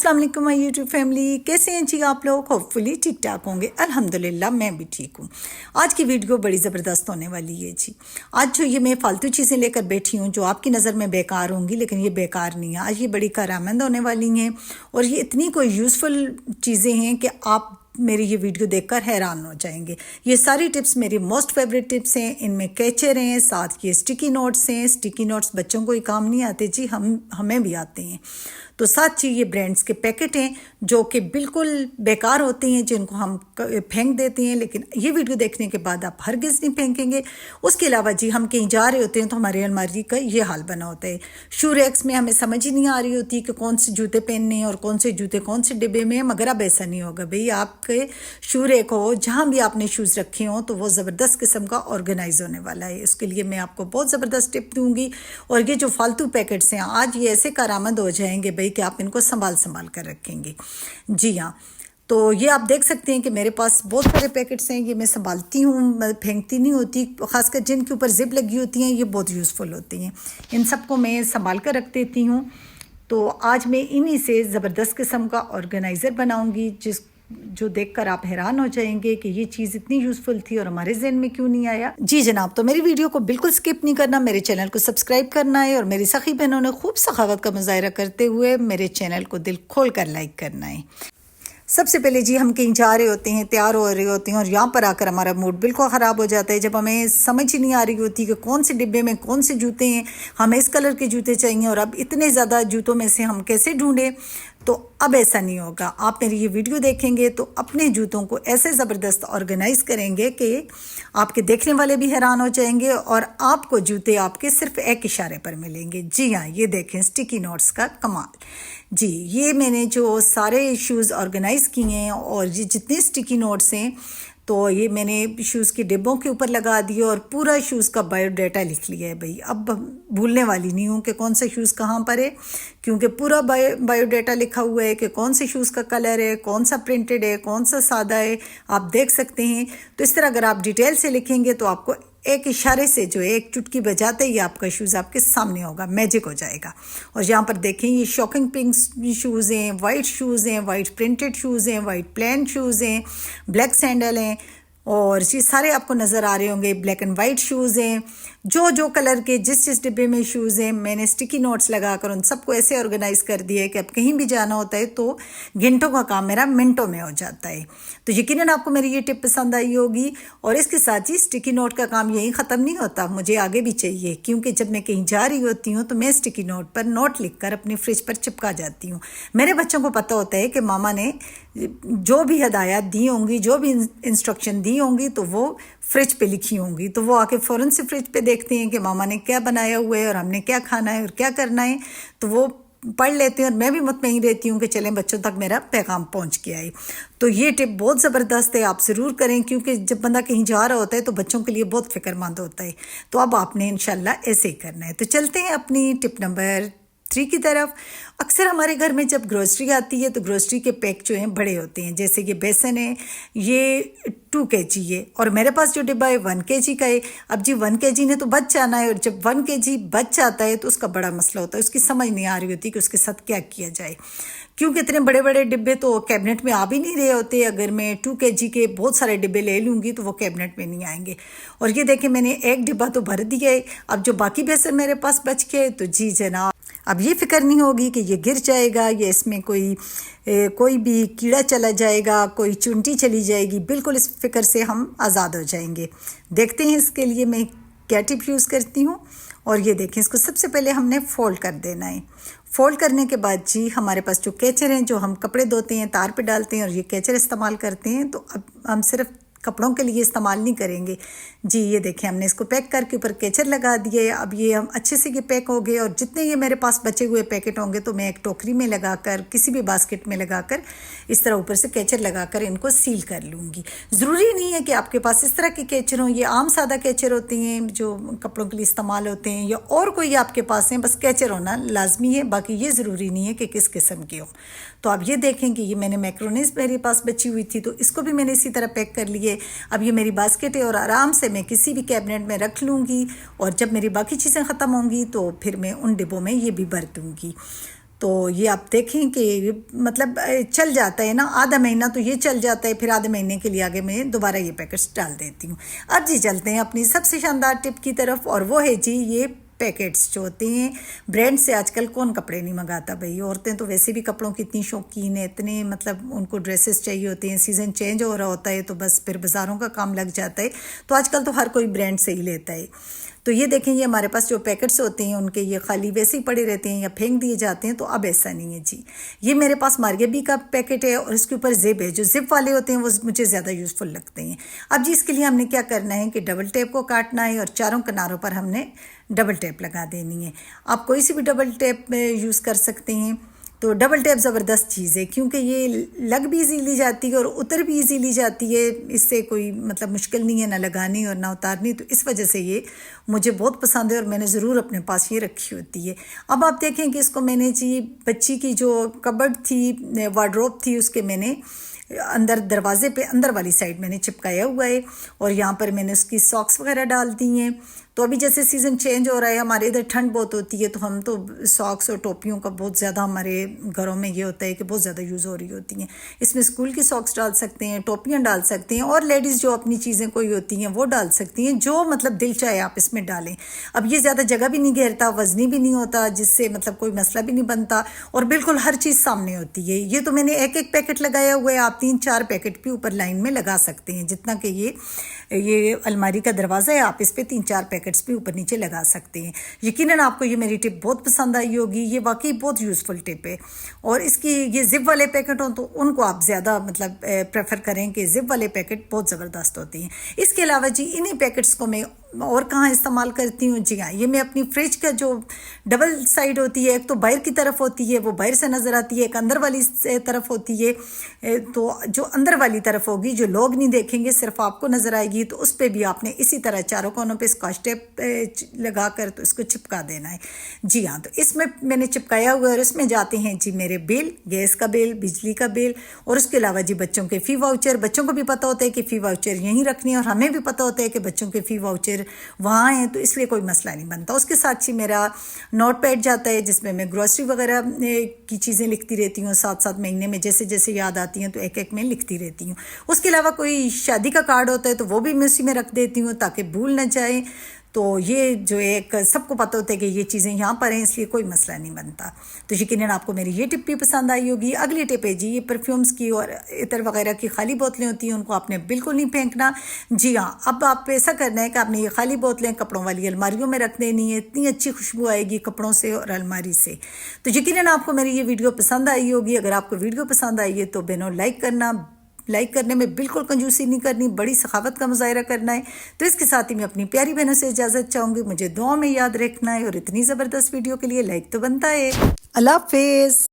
अस्सलाम वालेकुम my YouTube family, कैसे हैं जी आप लोग। होपफुली ठीक ठाक होंगे। अल्हम्दुलिल्लाह मैं भी ठीक हूँ। आज की वीडियो बड़ी ज़बरदस्त होने वाली है जी। आज जो ये मैं फालतू चीज़ें लेकर बैठी हूँ जो आपकी नज़र में बेकार होंगी, लेकिन ये बेकार नहीं है। आज ये बड़ी कारआमद होने वाली हैं और ये इतनी कोई यूज़फुल चीज़ें हैं कि आप मेरी ये वीडियो देखकर हैरान हो जाएंगे। ये सारी टिप्स मेरी मोस्ट फेवरेट टिप्स हैं। इनमें कैचर हैं, साथ ये स्टिकी नोट्स हैं। स्टिकी नोट्स बच्चों को ही काम नहीं आते जी, हमें भी आते हैं। तो साथ ही ये ब्रांड्स के पैकेट हैं जो कि बिल्कुल बेकार होते हैं, जिनको हम फेंक देते हैं, लेकिन ये वीडियो देखने के बाद आप हरगिज़ नहीं फेंकेंगे। उसके अलावा जी हम कहीं जा रहे होते हैं तो हमारी अलमारी का ये हाल बना होता है। शू रैक्स में हमें समझ ही नहीं आ रही होती कि कौन से जूते पहनने हैं और कौन से जूते कौन से डिब्बे में। मगर अब ऐसा नहीं होगा भाई, आपके शू रैक हो जहाँ भी आपने शूज़ रखे हों तो वो ज़बरदस्त किस्म का ऑर्गेनाइज होने वाला है। उसके लिए मैं आपको बहुत ज़बरदस्त टिप दूँगी। और ये जो फालतू पैकेट्स हैं आज ये ऐसे कारआमद हो जाएंगे भाई कि आप इनको संभाल कर रखेंगे। जी हाँ, तो ये आप देख सकते हैं कि मेरे पास बहुत सारे पैकेट्स हैं। ये मैं संभालती हूँ, मैं फेंकती नहीं होती। खासकर जिनके ऊपर जिप लगी होती हैं ये बहुत यूज़फुल होती हैं। इन सबको मैं संभाल कर रख देती हूँ। तो आज मैं इन्हीं से ज़बरदस्त किस्म का ऑर्गेनाइज़र बनाऊँगी जो देखकर आप हैरान हो जाएंगे कि ये चीज़ इतनी यूज़फुल थी और हमारे जहन में क्यों नहीं आया। जी जनाब, तो मेरी वीडियो को बिल्कुल स्किप नहीं करना, मेरे चैनल को सब्सक्राइब करना है और मेरी सखी बहनों ने खूब सखावत का मुजाहरा करते हुए मेरे चैनल को दिल खोल कर लाइक करना है। सबसे पहले जी हम कहीं जा रहे होते हैं, तैयार हो रहे होते हैं और यहाँ पर आकर हमारा मूड बिल्कुल ख़राब हो जाता है जब हमें समझ ही नहीं आ रही होती कि कौन से डिब्बे में कौन से जूते हैं। हमें इस कलर के जूते चाहिए और अब इतने ज़्यादा जूतों में से हम कैसे ढूंढें। तो अब ऐसा नहीं होगा। आप मेरी ये वीडियो देखेंगे तो अपने जूतों को ऐसे ज़बरदस्त ऑर्गेनाइज़ करेंगे कि आपके देखने वाले भी हैरान हो जाएंगे और आपको जूते आपके सिर्फ एक इशारे पर मिलेंगे। जी हाँ, ये देखें स्टिकी नोट्स का कमाल। जी ये मैंने जो सारे शूज़ ऑर्गेनाइज़ किए हैं और ये जितने स्टिकी नोट्स हैं तो ये मैंने शूज़ के डिब्बों के ऊपर लगा दिए और पूरा शूज़ का बायोडाटा लिख लिया है भाई। अब भूलने वाली नहीं हूँ कि कौन सा शूज़ कहाँ पर है, क्योंकि पूरा बायोडाटा लिखा हुआ है कि कौन से शूज़ का कलर है, कौन सा प्रिंटेड है, कौन सा सादा है, आप देख सकते हैं। तो इस तरह अगर आप डिटेल से लिखेंगे तो आपको एक इशारे से जो है एक चुटकी बजाते ही आपका शूज़ आपके सामने होगा, मैजिक हो जाएगा। और यहाँ पर देखें ये शॉकिंग पिंक शूज़ हैं, वाइट शूज़ हैं, वाइट प्रिंटेड शूज़ हैं, वाइट प्लेन शूज़ हैं, ब्लैक सैंडल हैं और ये सारे आपको नज़र आ रहे होंगे। ब्लैक एंड वाइट शूज़ हैं, जो कलर के जिस डिब्बे में शूज़ हैं मैंने स्टिकी नोट्स लगाकर उन सबको ऐसे ऑर्गेनाइज़ कर दिया है कि अब कहीं भी जाना होता है तो घंटों का काम मेरा मिनटों में हो जाता है। तो यकीनन आपको मेरी ये टिप पसंद आई होगी। और इसके साथ ही स्टिकी नोट का काम यहीं ख़त्म नहीं होता, मुझे आगे भी चाहिए, क्योंकि जब मैं कहीं जा रही होती हूँ तो मैं स्टिकी नोट पर नोट लिखकर अपने फ्रिज पर चिपका जाती हूँ। मेरे बच्चों को पता होता है कि मामा ने जो भी हदायत दी होंगी, जो भी इंस्ट्रक्शन दी होंगी तो वो फ्रिज पे लिखी होंगी, तो वो आके फ़ौरन से फ्रिज पे देखते हैं कि मामा ने क्या बनाया हुआ है और हमने क्या खाना है और क्या करना है। तो वो पढ़ लेते हैं और मैं भी मुतमईन रहती हूँ कि चलें बच्चों तक मेरा पैगाम पहुँच गया है। तो ये टिप बहुत ज़बरदस्त है, आप ज़रूर करें, क्योंकि जब बंदा कहीं जा रहा होता है तो बच्चों के लिए बहुत फ़िक्रमंद होता है। तो अब आपने इंशाल्लाह ऐसे ही करना है। तो चलते हैं अपनी टिप नंबर 3 की तरफ। अक्सर हमारे घर में जब ग्रोसरी आती है तो ग्रोसरी के पैक जो हैं बड़े होते हैं। जैसे ये बेसन है, ये 2 kg है और मेरे पास जो डिब्बा है 1 kg का है। अब जी 1 kg ने तो बच जाना है और जब 1 kg बच जाता है तो उसका बड़ा मसला होता है, उसकी समझ नहीं आ रही होती कि उसके साथ क्या किया जाए, क्योंकि इतने बड़े बड़े डिब्बे तो कैबिनेट में आ भी नहीं रहे होते। अगर मैं 2 kg के बहुत सारे डिब्बे ले लूँगी तो वो कैबिनेट में नहीं आएंगे। और ये देखें मैंने एक डिब्बा तो भर दिया है। अब जो बाकी बेसन मेरे पास बच गए तो जी जनाब अब ये फिक्र नहीं होगी कि ये गिर जाएगा या इसमें कोई भी कीड़ा चला जाएगा, कोई चुंटी चली जाएगी। बिल्कुल इस फिक्र से हम आज़ाद हो जाएंगे। देखते हैं इसके लिए मैं क्या टिप यूज़ करती हूँ। और ये देखें, इसको सबसे पहले हमने फ़ोल्ड कर देना है। फ़ोल्ड करने के बाद जी हमारे पास जो कैचर हैं, जो हम कपड़े धोते हैं तार पे डालते हैं और ये कैचर इस्तेमाल करते हैं, तो अब हम सिर्फ कपड़ों के लिए इस्तेमाल नहीं करेंगे जी। ये देखें हमने इसको पैक करके ऊपर कैचर लगा दिए। अब ये हम अच्छे से ये पैक हो गए और जितने ये मेरे पास बचे हुए पैकेट होंगे तो मैं एक टोकरी में लगाकर, किसी भी बास्केट में लगाकर इस तरह ऊपर से कैचर लगाकर इनको सील कर लूँगी। ज़रूरी नहीं है कि आपके पास इस तरह के कैचर हों, ये आम सादा कैचर होते हैं जो कपड़ों के लिए इस्तेमाल होते हैं, या और कोई आपके पास हैं, बस कैचर होना लाजमी है, बाकी ये ज़रूरी नहीं है कि किस किस्म के हो। तो आप ये देखें कि ये मैंने मैक्रोनीस मेरे पास बची हुई थी तो इसको भी मैंने इसी तरह पैक कर लिए। अब ये मेरी बास्केट है और आराम से मैं किसी भी कैबिनेट में रख लूँगी और जब मेरी बाकी चीज़ें ख़त्म होंगी तो फिर मैं उन डिब्बों में ये भी भर दूँगी। तो ये आप देखें कि मतलब चल जाता है ना, आधा महीना तो ये चल जाता है, फिर आधे महीने के लिए आगे मैं दोबारा ये पैकेट्स डाल देती हूँ। अब जी चलते हैं अपनी सबसे शानदार टिप की तरफ, और वो है जी ये पैकेट्स जो होते हैं ब्रांड से। आजकल कौन कपड़े नहीं मंगाता भाई, औरतें तो वैसे भी कपड़ों की इतनी शौकीन है, इतने मतलब उनको ड्रेसेस चाहिए होते हैं, सीज़न चेंज हो रहा होता है तो बस फिर बाज़ारों का काम लग जाता है। तो आजकल तो हर कोई ब्रांड से ही लेता है। तो ये देखें, ये हमारे पास जो पैकेट्स होते हैं उनके ये खाली वैसे ही पड़े रहते हैं या फेंक दिए जाते हैं, तो अब ऐसा नहीं है जी। ये मेरे पास मार्गेबी का पैकेट है और इसके ऊपर जिप है। जो जिप वाले होते हैं वो मुझे ज़्यादा यूज़फुल लगते हैं। अब जी इसके लिए हमने क्या करना है कि डबल टेप को काटना है और चारों किनारों पर हमने डबल टेप लगा देनी है। आप कोई सी भी डबल टेप यूज़ कर सकते हैं। तो डबल टेप ज़बरदस्त चीज़ है क्योंकि ये लग भी इजीली जाती है और उतर भी इजीली जाती है। इससे कोई मतलब मुश्किल नहीं है ना लगानी और ना उतारनी, तो इस वजह से ये मुझे बहुत पसंद है और मैंने ज़रूर अपने पास ये रखी होती है। अब आप देखें कि इसको मैंने जी बच्ची की जो कबर्ड थी, वार्डरोब थी, उसके मैंने अंदर दरवाजे पे अंदर वाली साइड मैंने चिपकाया हुआ है और यहाँ पर मैंने उसकी सॉक्स वगैरह डाल दी हैं। तो अभी जैसे सीज़न चेंज हो रहा है, हमारे इधर ठंड बहुत होती है, तो हम तो सॉक्स और टोपियों का बहुत ज़्यादा हमारे घरों में ये होता है कि बहुत ज़्यादा यूज़ हो रही होती हैं। इसमें स्कूल की सॉक्स डाल सकते हैं, टोपियाँ डाल सकते हैं, और लेडीज़ जो अपनी चीज़ें कोई होती हैं वो डाल सकती हैं, जो मतलब दिल चाहे आप इसमें डालें। अब ये ज़्यादा जगह भी नहीं घेरता, वजनी भी नहीं होता, जिससे मतलब कोई मसला भी नहीं बनता, और बिल्कुल हर चीज़ सामने होती है। ये तो मैंने एक एक पैकेट लगाया हुआ है, आप 3-4 पैकेट भी ऊपर लाइन में लगा सकते हैं। जितना कि ये अलमारी का दरवाज़ा है, आप इस पर 3-4 पैकेट्स भी ऊपर नीचे लगा सकते हैं। यकीनन आपको ये मेरी टिप बहुत पसंद आई होगी। ये वाकई बहुत यूज़फुल टिप है। और इसकी ये जिप वाले पैकेट हों तो उनको आप ज़्यादा मतलब प्रेफर करें कि जिप वाले पैकेट बहुत ज़बरदस्त होते हैं। इसके अलावा जी इन्हीं पैकेट्स को मैं और कहाँ इस्तेमाल करती हूँ जी हाँ, ये मैं अपनी फ्रिज का जो डबल साइड होती है, एक तो बाहर की तरफ होती है वो बाहर से नज़र आती है, एक अंदर वाली तरफ होती है। तो जो अंदर वाली तरफ होगी जो लोग नहीं देखेंगे, सिर्फ आपको नज़र आएगी, तो उस पर भी आपने इसी तरह चारों कोनों पे स्कॉच टेप लगा कर तो इसको चिपका देना है जी हाँ। तो इसमें मैंने चिपकाया हुआ है और इसमें जाते हैं जी मेरे बिल, गैस का बिल, बिजली का बिल, और उसके अलावा जी बच्चों के फ़ी वाउचर। बच्चों को भी पता होता है कि फ़ी वाउचर यहीं रखनी है और हमें भी पता होता है कि बच्चों के फ़ी वाउचर वहाँ हैं, तो इसलिए कोई मसला नहीं बनता। उसके साथ ही मेरा नोट पैड जाता है जिसमें मैं ग्रोसरी वगैरह की चीज़ें लिखती रहती हूँ, साथ साथ महीने में जैसे जैसे याद आती हैं तो एक एक में लिखती रहती हूँ। उसके अलावा कोई शादी का कार्ड होता है तो वो भी मैं उसी में रख देती हूँ ताकि भूल ना जाए। तो ये जो एक सबको पता होता है कि ये चीज़ें यहाँ पर हैं, इसलिए कोई मसला नहीं बनता। तो यकीनन आपको मेरी ये टिप भी पसंद आई होगी। अगली टिप है जी ये परफ्यूम्स की और इतर वगैरह की खाली बोतलें होती हैं, उनको आपने बिल्कुल नहीं फेंकना जी हाँ। अब आप ऐसा करना है कि आपने ये खाली बोतलें कपड़ों वाली अलमारियों में रख देनी है, इतनी अच्छी खुशबू आएगी कपड़ों से और अलमारी से। तो यकीनन आपको मेरी ये वीडियो पसंद आई होगी। अगर आपको वीडियो पसंद आई है तो बहनों लाइक करने में बिल्कुल कंजूसी नहीं करनी, बड़ी सखावत का मुजाहरा करना है। तो इसके साथ ही मैं अपनी प्यारी बहनों से इजाज़त चाहूँगी, मुझे दुआ में याद रखना है, और इतनी ज़बरदस्त वीडियो के लिए लाइक तो बनता है। अल्लाह हाफिज़।